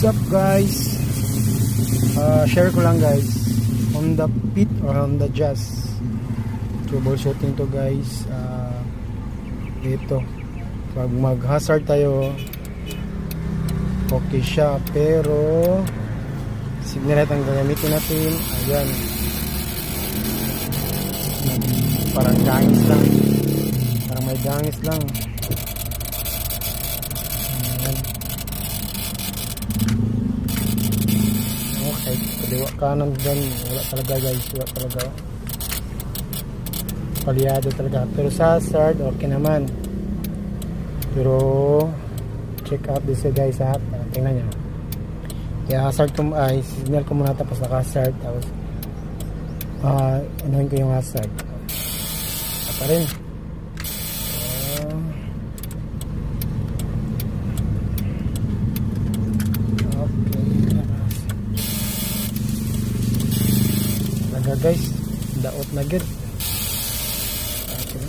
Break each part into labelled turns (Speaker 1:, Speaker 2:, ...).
Speaker 1: What's up guys? Share ko lang guys, Honda Fit or Honda Jazz troubleshooting to guys. Ito pag mag hazard tayo okay siya, pero signal ang gagamitin natin. Ayan, parang dangis lang, parang may dangis lang. Okay, kaliwa kanan dyan, wala talaga guys, wala talaga, palyado talaga. Pero sa hazard okay naman, pero check out this guys ha. Tingnan nyo, kaya hazard ko ay signal ko muna, tapos naka hazard, tapos anuhin ko yung hazard pa rin. Guys, daot na good. Okay.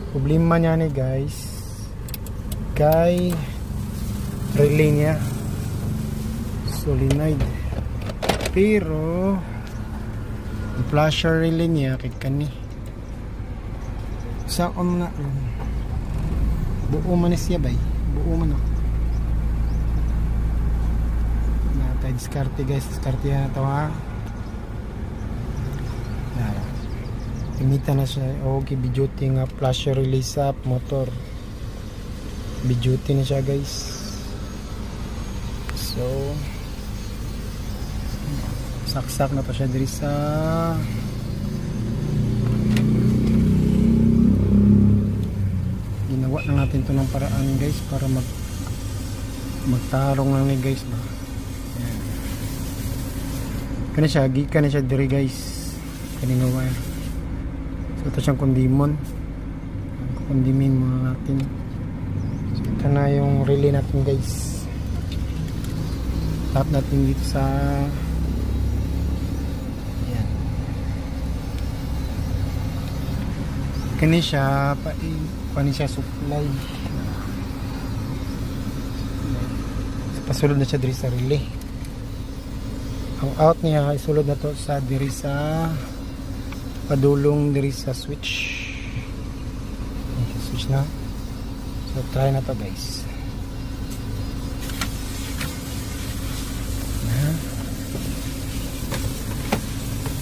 Speaker 1: Problema niya ni guys, kay relay niya solenoid, pero yung flasher relay niya kay kani sa na buo man siya bay, buo man na tayo diskarte guys, diskarte na ito ha. Imita na siya. Okay, biduty nga flasher release up motor, biduty na siya guys. So saksak na to siya diri sa ginawa na natin to ng paraan guys, para magtarong lang ni guys ba. Kana siya, gika na siya diri guys, kanina wire. So ito siyang kondimon, kondimin muna natin. So ito na yung relay natin guys, tap natin dito sa ayan. Kani siya pani siya supply, pasulod na siya diri sa relay. Ang out niya isulod na to sa diri sa padulong diri sa switch na. So try na to guys.